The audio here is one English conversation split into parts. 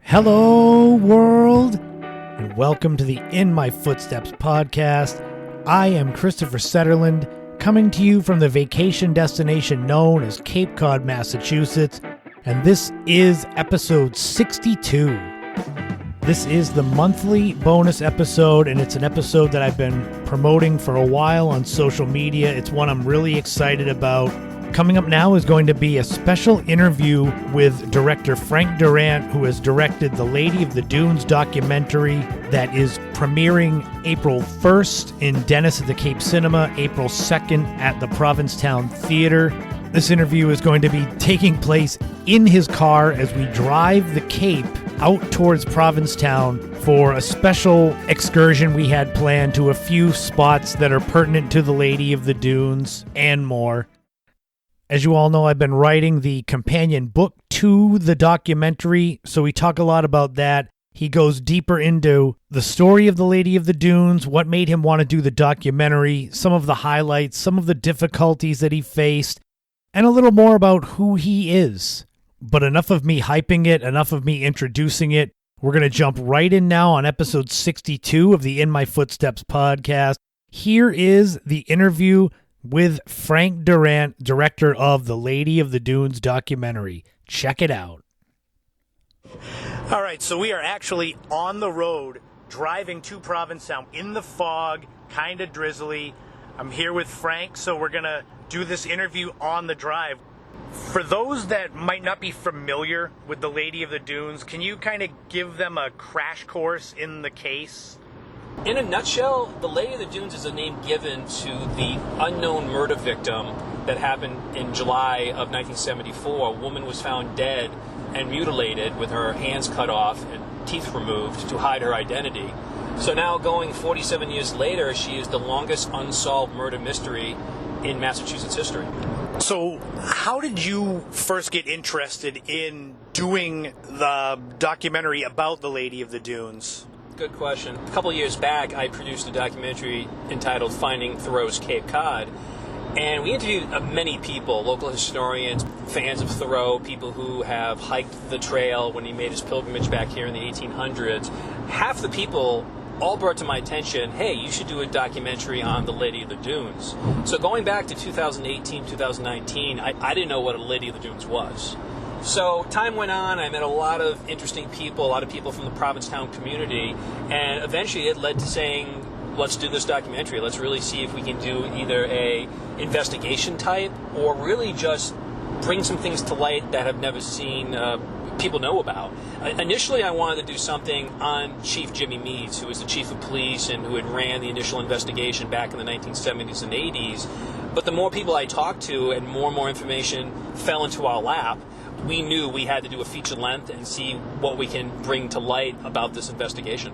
Hello, world, and welcome to the In My Footsteps podcast. I am Christopher Setterland, coming to you from the vacation destination known as Cape Cod, Massachusetts, and this is episode 62. This is the monthly bonus episode, and it's an episode that I've been promoting for a while on social media. It's one I'm really excited about. Coming up now is going to be a special interview with director Frank Durant, who has directed the Lady of the Dunes documentary that is premiering April 1st in Dennis at the Cape Cinema, April 2nd at the Provincetown Theater. This interview is going to be taking place in his car as we drive the Cape out towards Provincetown for a special excursion we had planned to a few spots that are pertinent to the Lady of the Dunes and more. As you all know, I've been writing the companion book to the documentary, so we talk a lot about that. He goes deeper into the story of the Lady of the Dunes, what made him want to do the documentary, some of the highlights, some of the difficulties that he faced, and a little more about who he is. But enough of me hyping it, enough of me introducing it. We're going to jump right in now on episode 62 of the In My Footsteps podcast. Here is the interview with Frank Durant, director of the Lady of the Dunes documentary. Check it out. All right, so we are actually on the road driving to Provincetown in the fog, kind of drizzly. I'm here with Frank, so we're going to do this interview on the drive. For those that might not be familiar with the Lady of the Dunes, can you kind of give them a crash course in the case? In a nutshell, the Lady of the Dunes is a name given to the unknown murder victim that happened in July of 1974. A woman was found dead and mutilated with her hands cut off and teeth removed to hide her identity. So now, going 47 years later, she is the longest unsolved murder mystery in Massachusetts history. So how did you first get interested in doing the documentary about the Lady of the Dunes? Good question. A couple of years back, I produced a documentary entitled Finding Thoreau's Cape Cod, and we interviewed many people, local historians, fans of Thoreau, people who have hiked the trail when he made his pilgrimage back here in the 1800s. Half the people all brought to my attention, hey, you should do a documentary on the Lady of the Dunes. So going back to 2018, 2019, I didn't know what a Lady of the Dunes was. So time went on, I met a lot of interesting people, a lot of people from the Provincetown community, and eventually it led to saying, let's do this documentary. Let's really see if we can do either a investigation type or really just bring some things to light that have never seen people know about. Initially, I wanted to do something on Chief Jimmy Meads, who was the chief of police and who had ran the initial investigation back in the 1970s and 80s. But the more people I talked to and more information fell into our lap, we knew we had to do a feature length and see what we can bring to light about this investigation.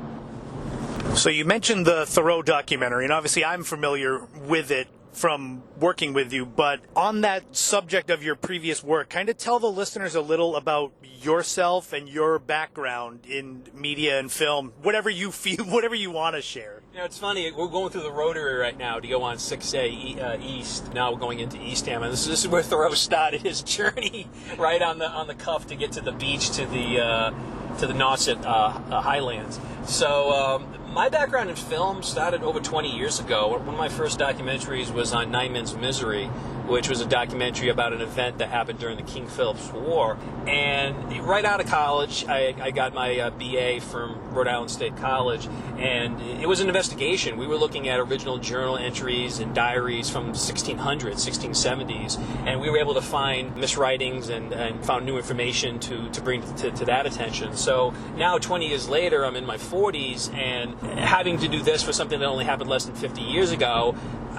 So you mentioned the Thoreau documentary, and obviously I'm familiar with it from working with you, but on that subject of your previous work, kind of tell the listeners a little about yourself and your background in media and film, whatever you feel, whatever you want to share. You know, it's funny, we're going through the Rotary right now to go on 6A East. Now we're going into Eastham, and this is where Thoreau started his journey, right on the cuff to get to the beach, to the Nauset Highlands. So my background in film started over 20 years ago. One of my first documentaries was on Nine Men's Misery, which was a documentary about an event that happened during the King Philip's War. And right out of college, I got my BA from Rhode Island State College, and it was an investigation. We were looking at original journal entries and diaries from 1600s, 1670s, and we were able to find miswritings and found new information to bring to that attention. So now, 20 years later, I'm in my 40s, and having to do this for something that only happened less than 50 years ago,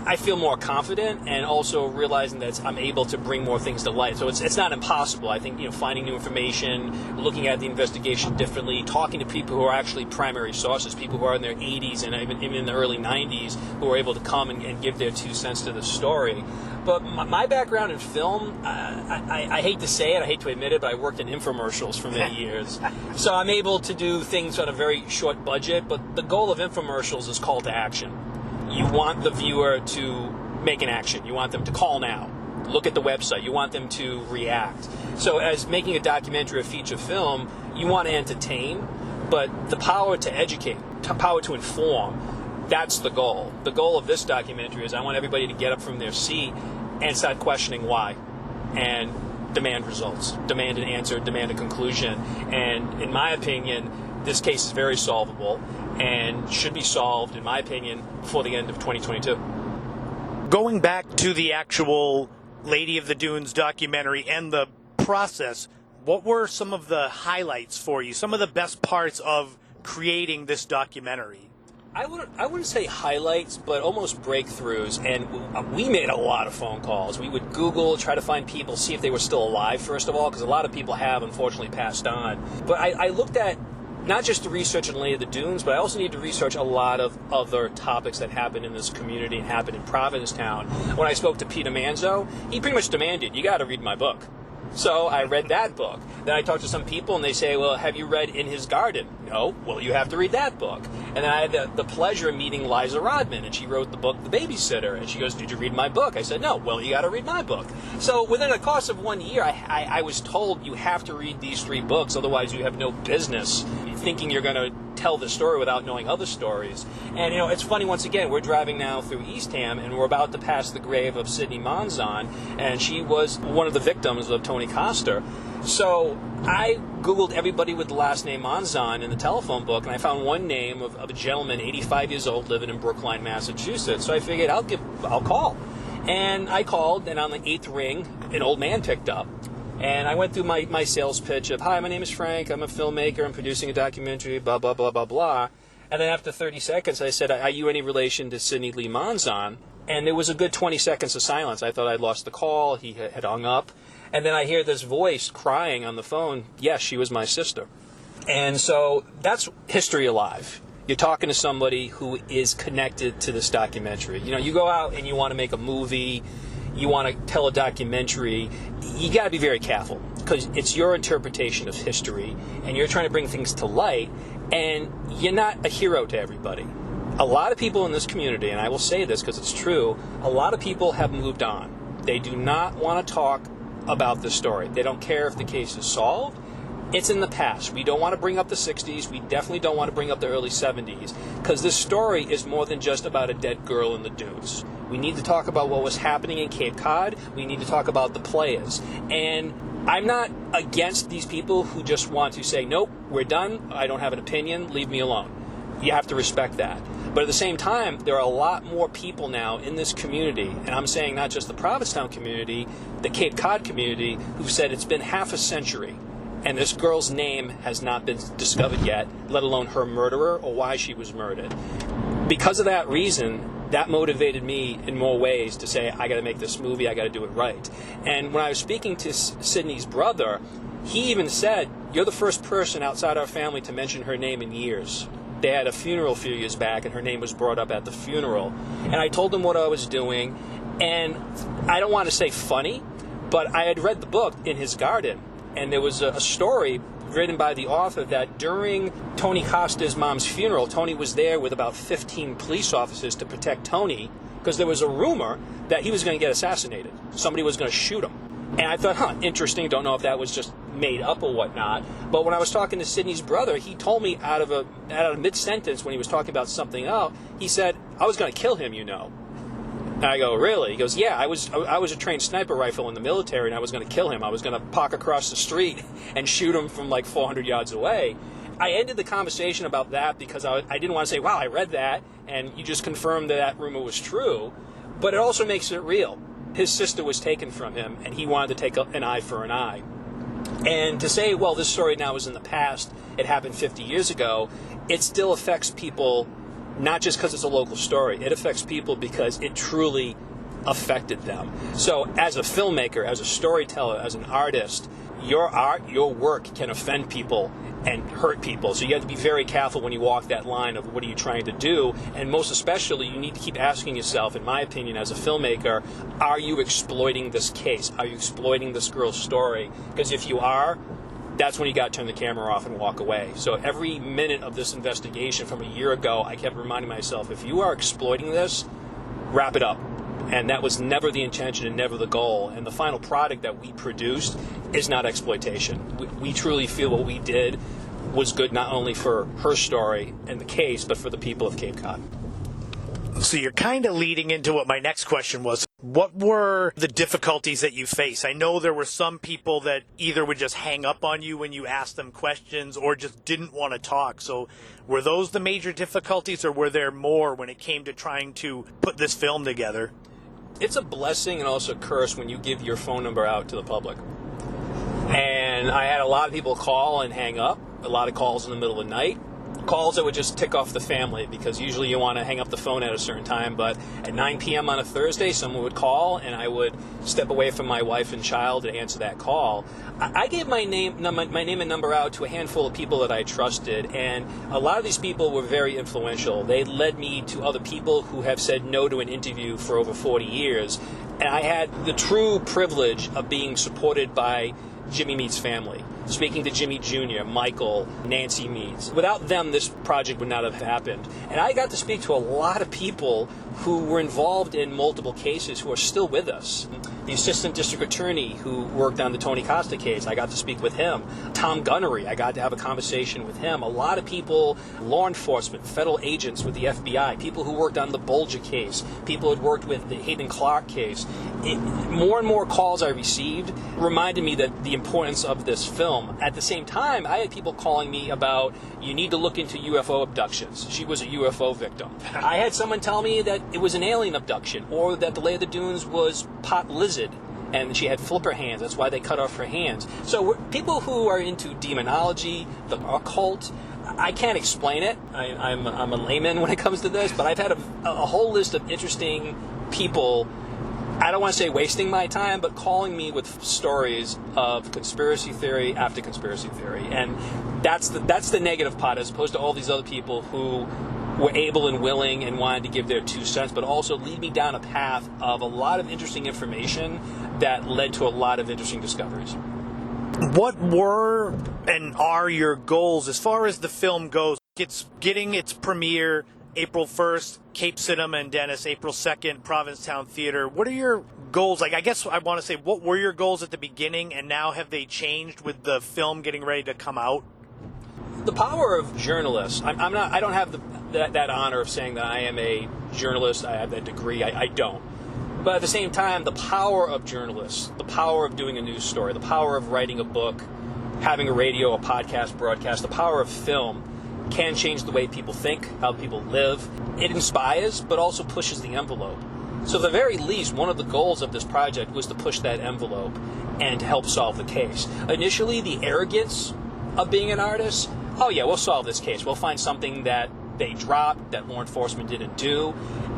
I feel more confident, and also realizing that I'm able to bring more things to light. So it's not impossible. I think, finding new information, looking at the investigation differently, talking to people who are actually primary sources, people who are in their 80s and even in the early 90s, who are able to come and give their 2 cents to the story. But my background in film, I hate to say it, I hate to admit it, but I worked in infomercials for many years. So I'm able to do things on a very short budget, but the goal of infomercials is call to action. You want the viewer to make an action. You want them to call now, look at the website. You want them to react. So as making a documentary or feature film, you want to entertain, but the power to educate, power to inform, that's the goal. The goal of this documentary is I want everybody to get up from their seat and start questioning why, and demand results, demand an answer, demand a conclusion. And in my opinion, this case is very solvable and should be solved, in my opinion, before the end of 2022. Going back to the actual Lady of the Dunes documentary and the process, what were some of the highlights for you, some of the best parts of creating this documentary? I wouldn't say highlights, but almost breakthroughs. And we made a lot of phone calls. We would Google, try to find people, see if they were still alive, first of all, because a lot of people have unfortunately passed on. But I looked at not just the research on Lady of the Dunes, but I also need to research a lot of other topics that happen in this community and happen in Provincetown. When I spoke to Peter Manzo, he pretty much demanded, you got to read my book. So I read that book. Then I talked to some people, and they say, well, have you read In His Garden? No. Well, you have to read that book. And then I had the pleasure of meeting Liza Rodman, and she wrote the book The Babysitter. And she goes, did you read my book? I said, no. Well, you got to read my book. So within the course of 1 year, I was told you have to read these 3 books, otherwise you have no business thinking you're going to tell the story without knowing other stories. And, it's funny, once again, we're driving now through Eastham, and we're about to pass the grave of Sydney Monzon, and she was one of the victims of Tony Coster. So I Googled everybody with the last name Monzon in the telephone book, and I found one name of a gentleman, 85 years old, living in Brookline, Massachusetts. So I figured I'll call. And I called, and on the 8th ring, an old man picked up. And I went through my sales pitch of, hi, my name is Frank, I'm a filmmaker, I'm producing a documentary, blah, blah, blah, blah, blah. And then after 30 seconds, I said, are you any relation to Sidney Lee Monzon? And there was a good 20 seconds of silence. I thought I'd lost the call, he had hung up. And then I hear this voice crying on the phone, yes, she was my sister. And so that's history alive. You're talking to somebody who is connected to this documentary. You go out and you want to make a movie, you want to tell a documentary, you got to be very careful because it's your interpretation of history and you're trying to bring things to light, and you're not a hero to everybody. A lot of people in this community, and I will say this because it's true, a lot of people have moved on. They do not want to talk about this story. They don't care if the case is solved. It's in the past. We don't want to bring up the 60s. We definitely don't want to bring up the early 70s because this story is more than just about a dead girl in the dunes. We need to talk about what was happening in Cape Cod. We need to talk about the players. And I'm not against these people who just want to say, nope, we're done. I don't have an opinion. Leave me alone. You have to respect that. But at the same time, there are a lot more people now in this community, and I'm saying not just the Provincetown community, the Cape Cod community, who've said it's been half a century and this girl's name has not been discovered yet, let alone her murderer or why she was murdered. Because of that reason, that motivated me in more ways to say, I got to make this movie, I got to do it right. And when I was speaking to Sydney's brother, he even said, you're the first person outside our family to mention her name in years. They had a funeral a few years back, and her name was brought up at the funeral. And I told him what I was doing, and I don't want to say funny, but I had read the book In His Garden, and there was a story written by the author that during Tony Costa's mom's funeral, Tony was there with about 15 police officers to protect Tony because there was a rumor that he was going to get assassinated. Somebody was going to shoot him. And I thought, interesting, don't know if that was just made up or whatnot. But when I was talking to Sydney's brother, he told me out of a mid-sentence when he was talking about something else, he said, I was going to kill him, And I go, really? He goes, yeah, I was a trained sniper rifle in the military, and I was going to kill him. I was going to park across the street and shoot him from like 400 yards away. I ended the conversation about that because I didn't want to say, wow, I read that, and you just confirmed that rumor was true. But it also makes it real. His sister was taken from him, and he wanted to take an eye for an eye. And to say, well, this story now is in the past, it happened 50 years ago, it still affects people, not just because it's a local story. It affects people because it truly affected them. So as a filmmaker, as a storyteller, as an artist, your art, your work can offend people and hurt people. So you have to be very careful when you walk that line of what are you trying to do. And most especially, you need to keep asking yourself, in my opinion, as a filmmaker, are you exploiting this case? Are you exploiting this girl's story? Because if you are, that's when you got to turn the camera off and walk away. So every minute of this investigation from a year ago, I kept reminding myself, if you are exploiting this, wrap it up. And that was never the intention and never the goal. And the final product that we produced is not exploitation. We truly feel what we did was good not only for her story and the case, but for the people of Cape Cod. So you're kind of leading into what my next question was. What were the difficulties that you face? I know there were some people that either would just hang up on you when you asked them questions or just didn't want to talk. So were those the major difficulties, or were there more when it came to trying to put this film together? It's a blessing and also a curse when you give your phone number out to the public. And I had a lot of people call and hang up, a lot of calls in the middle of the night. Calls that would just tick off the family, because usually you want to hang up the phone at a certain time, but at 9 p.m. on a Thursday, someone would call, and I would step away from my wife and child to answer that call. I gave my name and number out to a handful of people that I trusted, and a lot of these people were very influential. They led me to other people who have said no to an interview for over 40 years, and I had the true privilege of being supported by Jimmy Mead's family, speaking to Jimmy Jr., Michael, Nancy Meads. Without them, this project would not have happened. And I got to speak to a lot of people who were involved in multiple cases who are still with us. The assistant district attorney who worked on the Tony Costa case, I got to speak with him. Tom Gunnery, I got to have a conversation with him. A lot of people, law enforcement, federal agents with the FBI, people who worked on the Bolger case, people who had worked with the Hayden Clark case. More and more calls I received reminded me that the importance of this film. At the same time, I had people calling me about, you need to look into UFO abductions. She was a UFO victim. I had someone tell me that it was an alien abduction, or that the Lady of the Dunes was pot lizard, and she had flipper hands. That's why they cut off her hands. So people who are into demonology, the occult, I can't explain it. I'm a layman when it comes to this, but I've had a whole list of interesting people, I don't want to say wasting my time, but calling me with stories of conspiracy theory after conspiracy theory. And that's the negative part, as opposed to all these other people who were able and willing and wanted to give their 2 cents, but also lead me down a path of a lot of interesting information that led to a lot of interesting discoveries. What were and are your goals as far as the film goes? It's getting its premiere April 1st, Cape Cinema and Dennis, April 2nd, Provincetown Theater. What are your goals? I guess I want to say, what were your goals at the beginning, and now have they changed with the film getting ready to come out? The power of journalists. I don't have that honor of saying that I am a journalist. I have that degree. I don't. But at the same time, the power of journalists, the power of doing a news story, the power of writing a book, having a radio, a podcast, broadcast, the power of film can change the way people think, how people live. It inspires, but also pushes the envelope. So at the very least, one of the goals of this project was to push that envelope and to help solve the case. Initially, the arrogance of being an artist, oh yeah, we'll solve this case. We'll find something that they dropped, that law enforcement didn't do.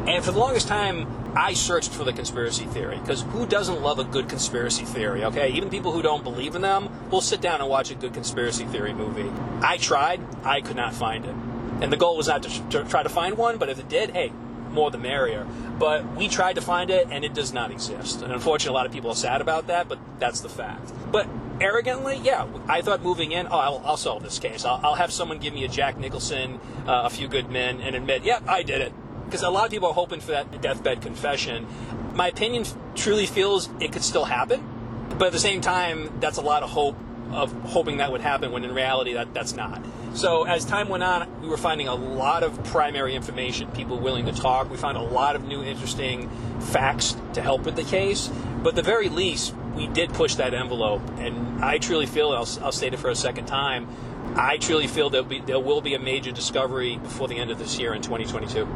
And for the longest time, I searched for the conspiracy theory, because who doesn't love a good conspiracy theory, okay? Even people who don't believe in them will sit down and watch a good conspiracy theory movie. I tried, I could not find it. And the goal was not to try to find one, but if it did, hey, more the merrier. But we tried to find it, and it does not exist. And unfortunately, a lot of people are sad about that, but that's the fact. But arrogantly, yeah, I thought moving in, I'll solve this case. I'll have someone give me a Jack Nicholson, A Few Good Men, and admit, yep, I did it. Because a lot of people are hoping for that deathbed confession. My opinion truly feels it could still happen, but at the same time, that's a lot of hope, of hoping that would happen, when in reality that's not. So as time went on, we were finding a lot of primary information, people willing to talk. We found a lot of new interesting facts to help with the case. But at the very least, we did push that envelope. And I truly feel, and I'll state it for a second time, I truly feel there will be a major discovery before the end of this year in 2022.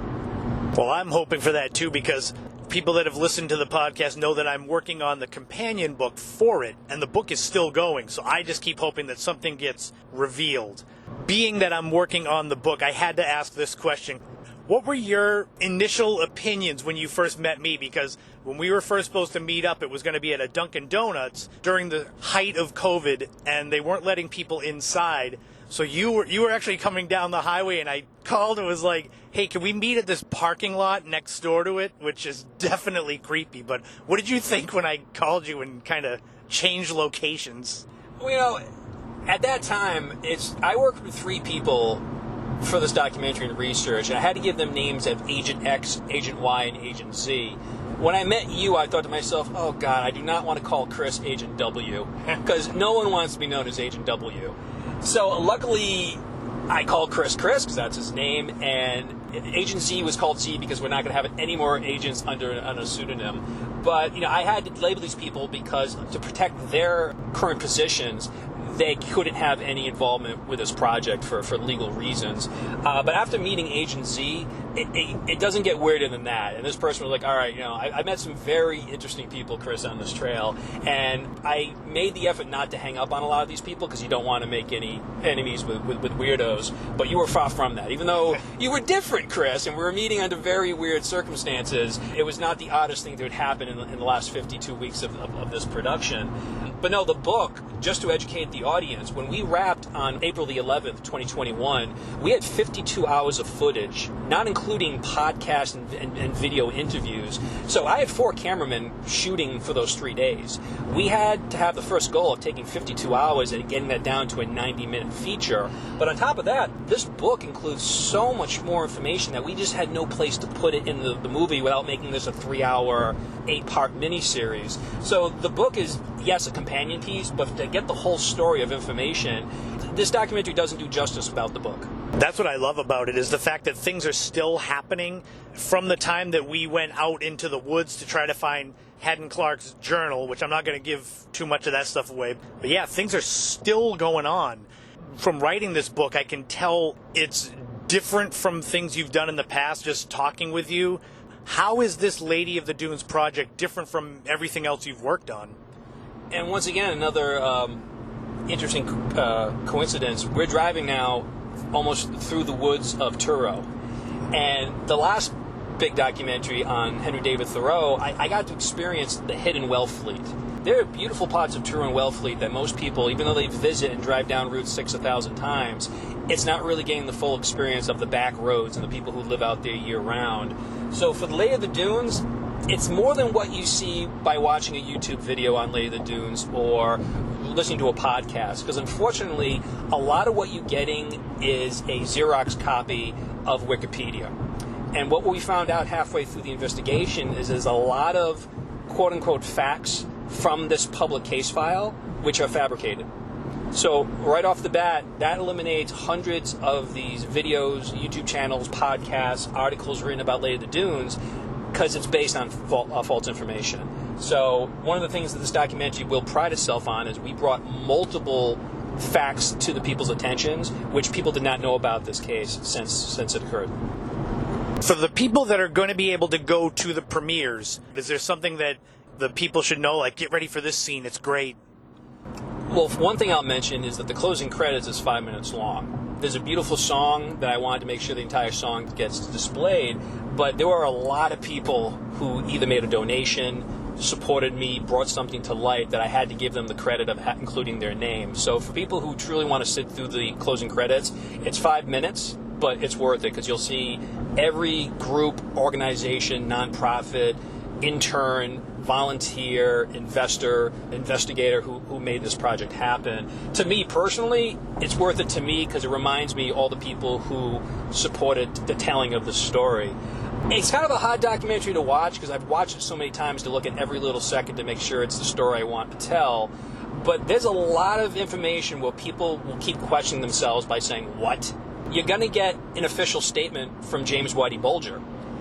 Well, I'm hoping for that too, because people that have listened to the podcast know that I'm working on the companion book for it, and the book is still going, so I just keep hoping that something gets revealed. Being that I'm working on the book, I had to ask this question. What were your initial opinions when you first met me? Because when we were first supposed to meet up, it was going to be at a Dunkin' Donuts during the height of COVID, and they weren't letting people inside. So you were actually coming down the highway, and I called and was like, hey, can we meet at this parking lot next door to it? Which is definitely creepy. But what did you think when I called you and kind of changed locations? Well, at that time, I worked with 3 people for this documentary and research, and I had to give them names of Agent X, Agent Y, and Agent Z. when I met you, I thought to myself, oh God, I do not want to call Chris Agent W, because no one wants to be known as Agent W. So luckily, I called Chris because that's his name, and Agent Z was called Z because we're not going to have any more agents under a pseudonym. But I had to label these people because to protect their current positions, they couldn't have any involvement with this project for legal reasons. But after meeting Agent Z, it doesn't get weirder than that. And this person was like, all right, I met some very interesting people, Chris, on this trail. And I made the effort not to hang up on a lot of these people because you don't want to make any enemies with weirdos. But you were far from that. Even though you were different, Chris, and we were meeting under very weird circumstances, it was not the oddest thing that would happen in the last 52 weeks of this production. But no, the book, just to educate the audience, when we wrapped on April the 11th, 2021, we had 52 hours of footage, not including podcasts and video interviews. So I had 4 cameramen shooting for those 3 days. We had to have the first goal of taking 52 hours and getting that down to a 90-minute feature. But on top of that, this book includes so much more information that we just had no place to put it in the movie without making this a 3-hour, 8-part miniseries. So the book is, yes, a companion piece, but to get the whole story of information, this documentary doesn't do justice about the book. That's what I love about it, is the fact that things are still happening from the time that we went out into the woods to try to find Haddon Clark's journal, which I'm not going to give too much of that stuff away. But yeah, things are still going on. From writing this book, I can tell it's different from things you've done in the past, just talking with you. How is this Lady of the Dunes project different from everything else you've worked on? And once again, another interesting coincidence. We're driving now almost through the woods of Truro. And the last big documentary on Henry David Thoreau, I got to experience the hidden Wellfleet. There are beautiful parts of Truro and Wellfleet that most people, even though they visit and drive down Route 6 1,000 times, it's not really getting the full experience of the back roads and the people who live out there year-round. So for the Lady of the Dunes, it's more than what you see by watching a YouTube video on Lady of the Dunes or listening to a podcast, because unfortunately, a lot of what you're getting is a Xerox copy of Wikipedia. And what we found out halfway through the investigation is there's a lot of quote-unquote facts from this public case file which are fabricated. So right off the bat, that eliminates hundreds of these videos, YouTube channels, podcasts, articles written about Lady of the Dunes, because it's based on false information. So one of the things that this documentary will pride itself on is we brought multiple facts to the people's attentions, which people did not know about this case since it occurred. For the people that are going to be able to go to the premieres, is there something that the people should know, like, get ready for this scene, it's great? Well, one thing I'll mention is that the closing credits is 5 minutes long. There's a beautiful song that I wanted to make sure the entire song gets displayed, but there were a lot of people who either made a donation, supported me, brought something to light that I had to give them the credit of including their name. So for people who truly want to sit through the closing credits, it's 5 minutes, but it's worth it because you'll see every group, organization, nonprofit, intern, volunteer, investor, investigator who made this project happen. To me personally, it's worth it to me because it reminds me all the people who supported the telling of the story. It's kind of a hard documentary to watch because I've watched it so many times to look at every little second to make sure it's the story I want to tell. But there's a lot of information where people will keep questioning themselves by saying, what? You're going to get an official statement from James Whitey Bulger,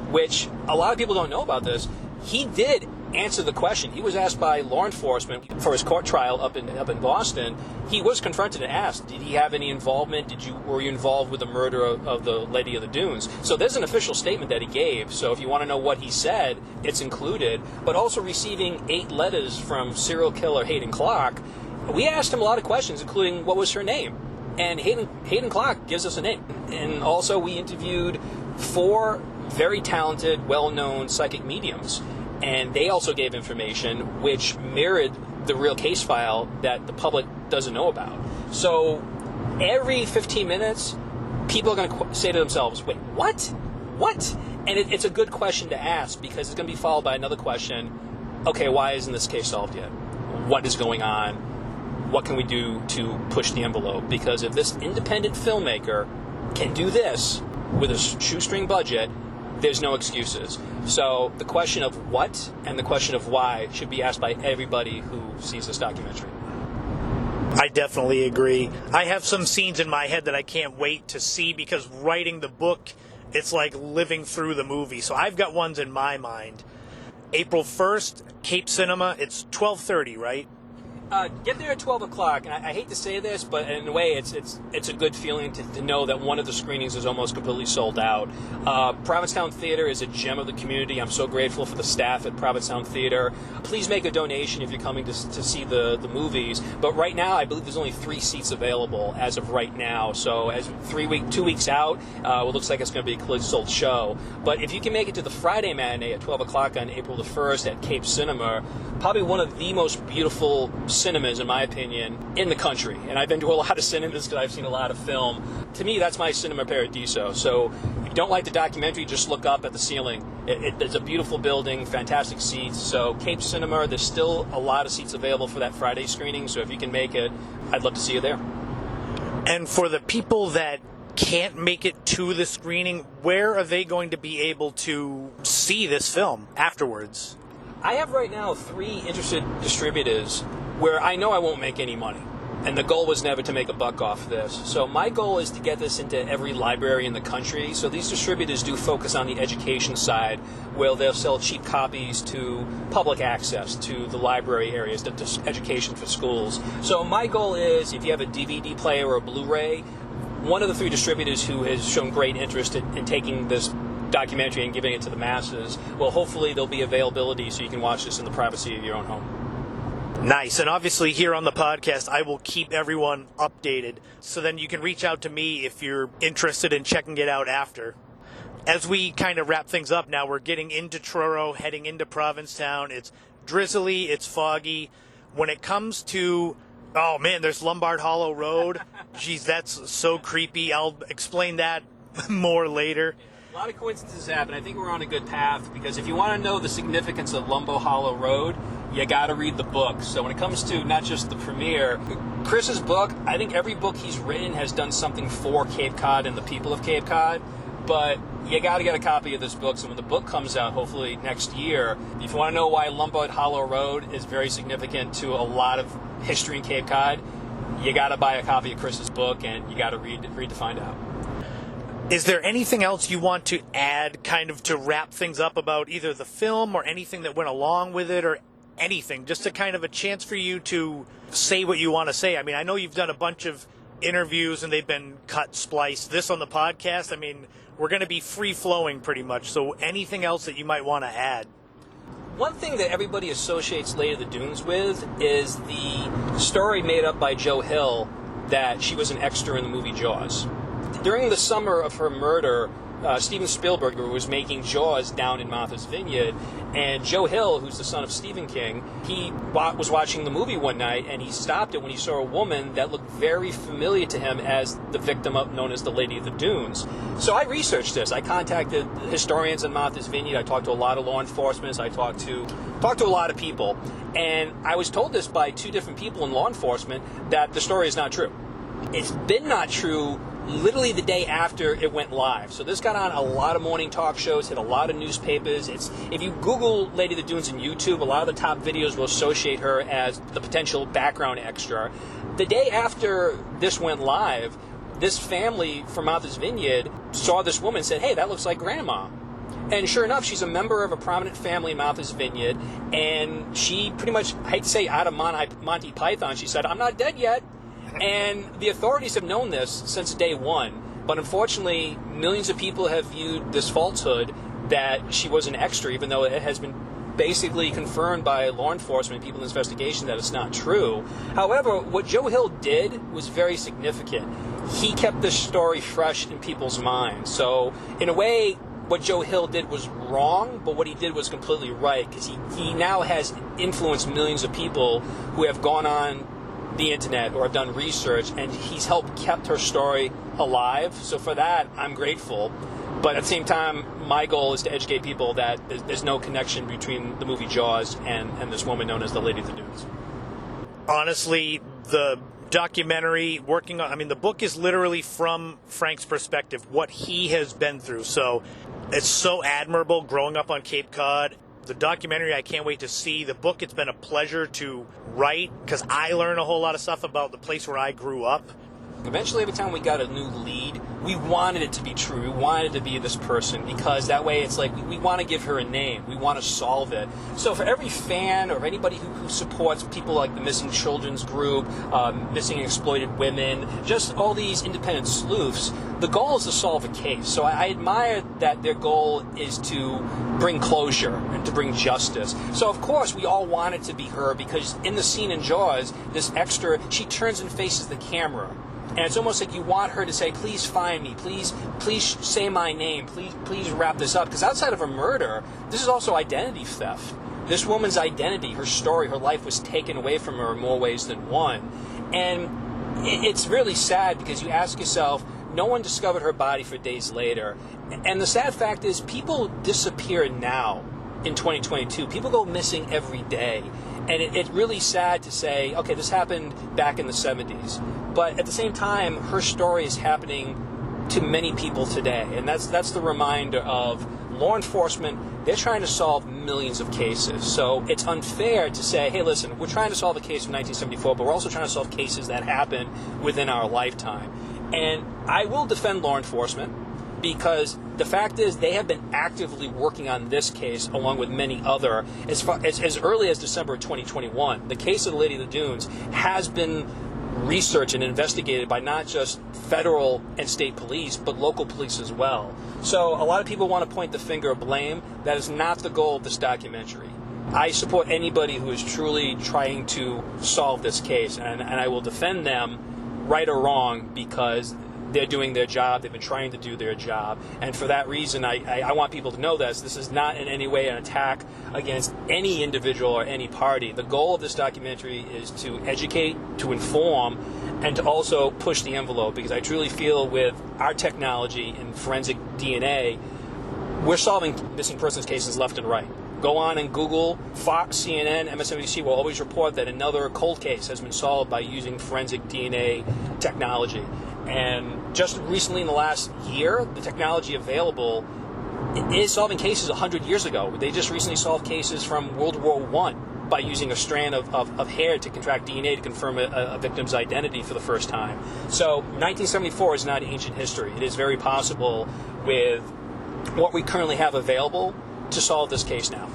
which a lot of people don't know about this. He did answer the question. He was asked by law enforcement for his court trial up in Boston. He was confronted and asked, did he have any involvement? Were you involved with the murder of the Lady of the Dunes? So there's an official statement that he gave. So if you want to know what he said, it's included. But also receiving 8 letters from serial killer Haddon Clark, we asked him a lot of questions, including what was her name. And Haddon Clark gives us a name. And also we interviewed 4 very talented, well-known psychic mediums. And they also gave information which mirrored the real case file that the public doesn't know about. So every 15 minutes, people are going to say to themselves, wait, what? What? And it's a good question to ask because it's going to be followed by another question. Okay, why isn't this case solved yet? What is going on? What can we do to push the envelope? Because if this independent filmmaker can do this with a shoestring budget, there's no excuses. So the question of what and the question of why should be asked by everybody who sees this documentary. I definitely agree. I have some scenes in my head that I can't wait to see because writing the book, it's like living through the movie. So I've got ones in my mind. April 1st, Cape Cinema. It's 12:30, right? Get there at 12 o'clock, and I hate to say this, but in a way, it's a good feeling to know that one of the screenings is almost completely sold out. Provincetown Theater is a gem of the community. I'm so grateful for the staff at Provincetown Theater. Please make a donation if you're coming to see the movies. But right now, I believe there's only 3 seats available as of right now. So as 2 weeks out, it looks like it's going to be a completely sold show. But if you can make it to the Friday matinee at 12 o'clock on April the 1st at Cape Cinema, probably one of the most beautiful cinemas, in my opinion, in the country. And I've been to a lot of cinemas because I've seen a lot of film. To me, that's my cinema paradiso. So if you don't like the documentary, just look up at the ceiling. It's a beautiful building, fantastic seats. So Cape Cinema, there's still a lot of seats available for that Friday screening. So if you can make it, I'd love to see you there. And for the people that can't make it to the screening, where are they going to be able to see this film afterwards? I have right now 3 interested distributors where I know I won't make any money. And the goal was never to make a buck off this. So my goal is to get this into every library in the country. So these distributors do focus on the education side, where they'll sell cheap copies to public access, to the library areas, to education for schools. So my goal is, if you have a DVD player or a Blu-ray, one of the 3 distributors who has shown great interest in taking this documentary and giving it to the masses, well, hopefully there'll be availability so you can watch this in the privacy of your own home. Nice. And obviously here on the podcast, I will keep everyone updated. So then you can reach out to me if you're interested in checking it out after. As we kind of wrap things up now, we're getting into Truro, heading into Provincetown. It's drizzly, it's foggy. When it comes to, oh man, there's Lombard Hollow Road. Geez, that's so creepy. I'll explain that more later. A lot of coincidences happen. I think we're on a good path because if you want to know the significance of Lombard Hollow Road, you got to read the book. So when it comes to not just the premiere, Chris's book, I think every book he's written has done something for Cape Cod and the people of Cape Cod. But you got to get a copy of this book. So when the book comes out, hopefully next year, if you want to know why Lombard Hollow Road is very significant to a lot of history in Cape Cod, you got to buy a copy of Chris's book and you got to read to find out. Is there anything else you want to add kind of to wrap things up about either the film or anything that went along with it or anything? Just a kind of a chance for you to say what you want to say. I mean, I know you've done a bunch of interviews and they've been cut, spliced. This on the podcast, I mean, we're going to be free-flowing pretty much. So anything else that you might want to add? One thing that everybody associates Lady of the Dunes with is the story made up by Joe Hill that she was an extra in the movie Jaws. During the summer of her murder, Steven Spielberg was making Jaws down in Martha's Vineyard, and Joe Hill, who's the son of Stephen King, he was watching the movie one night, and he stopped it when he saw a woman that looked very familiar to him as the victim known as the Lady of the Dunes. So I researched this. I contacted historians in Martha's Vineyard. I talked to a lot of law enforcement. I talked to a lot of people, and I was told this by 2 different people in law enforcement that the story is not true. It's been not true literally the day after it went live. So this got on a lot of morning talk shows, hit a lot of newspapers. If you Google Lady of the Dunes on YouTube, a lot of the top videos will associate her as the potential background extra. The day after this went live, this family from Martha's Vineyard saw this woman and said, hey, that looks like Grandma. And sure enough, she's a member of a prominent family in Martha's Vineyard, and she pretty much, I hate to say out of Monty Python, she said, I'm not dead yet. And the authorities have known this since day one, but unfortunately, millions of people have viewed this falsehood that she was an extra, even though it has been basically confirmed by law enforcement, people in this investigation, that it's not true. However, what Joe Hill did was very significant. He kept this story fresh in people's minds. So, in a way, what Joe Hill did was wrong, but what he did was completely right, because he now has influenced millions of people who have gone on the internet or have done research, and he's helped kept her story alive. So for that, I'm grateful. But at the same time, my goal is to educate people that there's no connection between the movie Jaws and this woman known as the Lady of the Dunes. Honestly, the documentary, working on, I mean, the book is literally from Frank's perspective, what he has been through. So it's so admirable growing up on Cape Cod. The documentary, I can't wait to see. The book, it's been a pleasure to write because I learn a whole lot of stuff about the place where I grew up. Eventually, every time we got a new lead, we wanted it to be true. We wanted it to be this person because that way it's like we want to give her a name. We want to solve it. So for every fan or anybody who supports people like the Missing Children's Group, Missing and Exploited Women, just all these independent sleuths, the goal is to solve a case. So I admire that their goal is to bring closure and to bring justice. So of course we all want it to be her because in the scene in Jaws, this extra, she turns and faces the camera. And it's almost like you want her to say, please find me, please say my name, please wrap this up. Because outside of a murder, this is also identity theft. This woman's identity, her story, her life was taken away from her in more ways than one. And it's really sad because you ask yourself, no one discovered her body for days later. And the sad fact is people disappear now in 2022. People go missing every day. And it's really sad to say, okay, this happened back in the 70s. But at the same time, her story is happening to many people today. And that's the reminder of law enforcement. They're trying to solve millions of cases. So it's unfair to say, hey, listen, we're trying to solve a case from 1974, but we're also trying to solve cases that happened within our lifetime. And I will defend law enforcement because the fact is they have been actively working on this case along with many other as early as December of 2021. The case of the Lady of the Dunes has been researched and investigated by not just federal and state police, but local police as well. So a lot of people want to point the finger of blame. That is not the goal of this documentary. I support anybody who is truly trying to solve this case, and I will defend them right or wrong because they're doing their job. They've been trying to do their job. And for that reason, I want people to know this. This is not in any way an attack against any individual or any party. The goal of this documentary is to educate, to inform, and to also push the envelope because I truly feel with our technology and forensic DNA, we're solving missing persons cases left and right. Go on and Google, Fox, CNN, MSNBC will always report that another cold case has been solved by using forensic DNA technology. And just recently in the last year, the technology available is solving cases 100 years ago. They just recently solved cases from World War I by using a strand of hair to contract DNA to confirm a victim's identity for the first time. So 1974 is not ancient history. It is very possible with what we currently have available to solve this case now.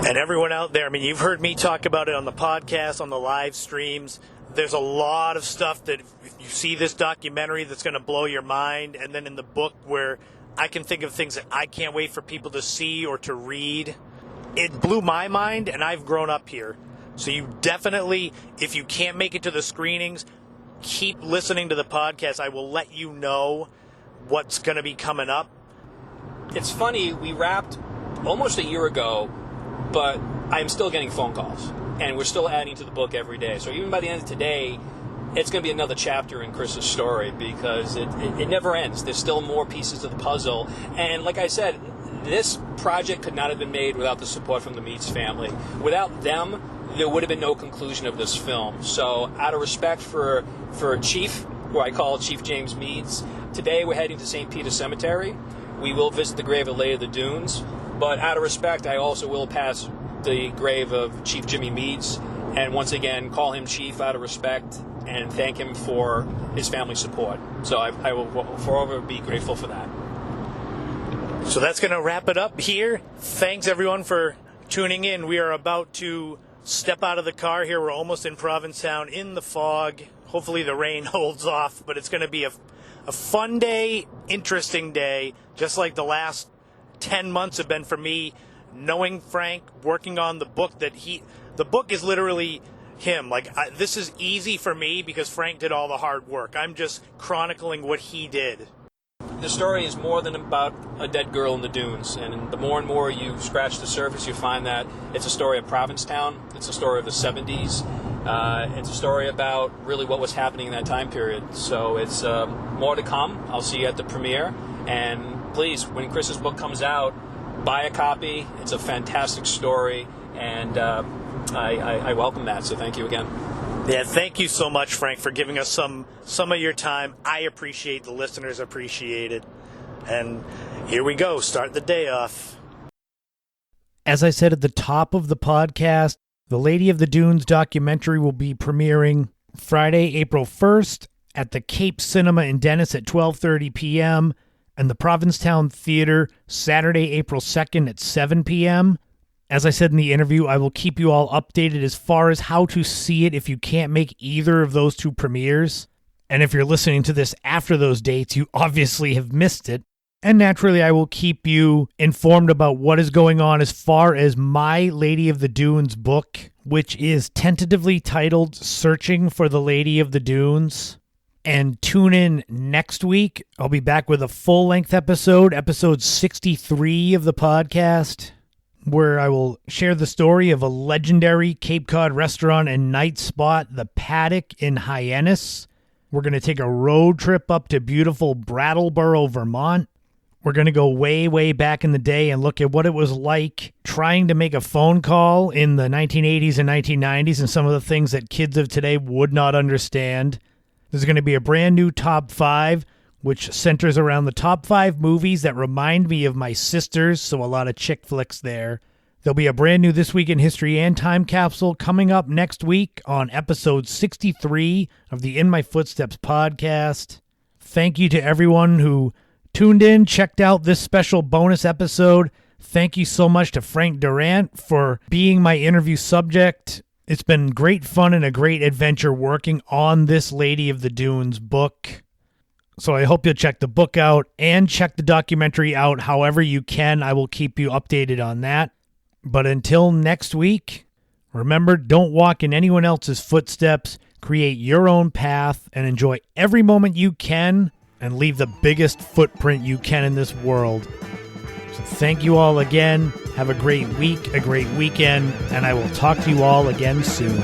And everyone out there, I mean, you've heard me talk about it on the podcast, on the live streams. There's a lot of stuff that if you see this documentary that's going to blow your mind, and then in the book where I can think of things that I can't wait for people to see or to read. It blew my mind, and I've grown up here. So you definitely, if you can't make it to the screenings, keep listening to the podcast. I will let you know what's going to be coming up. It's funny, we wrapped almost a year ago, but I'm still getting phone calls. And we're still adding to the book every day. So even by the end of today, it's going to be another chapter in Chris's story because it never ends. There's still more pieces of the puzzle. And like I said, this project could not have been made without the support from the Meads family. Without them, there would have been no conclusion of this film. So out of respect for Chief, who I call Chief James Meads, today we're heading to St. Peter's Cemetery. We will visit the grave of Lady of the Dunes. But out of respect, I also will pass the grave of Chief Jimmy Meads and once again call him Chief out of respect and thank him for his family support. So I will forever be grateful for that. So that's going to wrap it up here. Thanks everyone for tuning in. We are about to step out of the car here. We're almost in Provincetown in the fog. Hopefully the rain holds off, but it's going to be a fun day, interesting day, just like the last 10 months have been for me. Knowing Frank, working on the book the book is literally him. This is easy for me because Frank did all the hard work. I'm just chronicling what he did. The story is more than about a dead girl in the dunes, and the more and more you scratch the surface, you find that it's a story of Provincetown. It's a story of the 70s. It's a story about really what was happening in that time period. So it's more to come. I'll see you at the premiere, and please, when Chris's book comes out, buy a copy. It's a fantastic story, and I welcome that, so thank you again. Yeah, thank you so much, Frank, for giving us some of your time. I appreciate the listeners appreciate it. And here we go. Start the day off. As I said at the top of the podcast, the Lady of the Dunes documentary will be premiering Friday, April 1st at the Cape Cinema in Dennis at 12:30 p.m. and the Provincetown Theater Saturday, April 2nd at 7 p.m. As I said in the interview, I will keep you all updated as far as how to see it if you can't make either of those two premieres. And if you're listening to this after those dates, you obviously have missed it. And naturally, I will keep you informed about what is going on as far as my Lady of the Dunes book, which is tentatively titled Searching for the Lady of the Dunes. And tune in next week. I'll be back with a full-length episode 63 of the podcast, where I will share the story of a legendary Cape Cod restaurant and night spot, the Paddock in Hyannis. We're going to take a road trip up to beautiful Brattleboro, Vermont. We're going to go way, way back in the day and look at what it was like trying to make a phone call in the 1980s and 1990s and some of the things that kids of today would not understand. There's going to be a brand new top 5, which centers around the top 5 movies that remind me of my sisters, so a lot of chick flicks there. There'll be a brand new This Week in History and Time Capsule coming up next week on episode 63 of the In My Footsteps podcast. Thank you to everyone who tuned in, checked out this special bonus episode. Thank you so much to Frank Durant for being my interview subject. It's been great fun and a great adventure working on this Lady of the Dunes book. So I hope you'll check the book out and check the documentary out however you can. I will keep you updated on that. But until next week, remember, don't walk in anyone else's footsteps. Create your own path and enjoy every moment you can and leave the biggest footprint you can in this world. So thank you all again. Have a great week, a great weekend, and I will talk to you all again soon.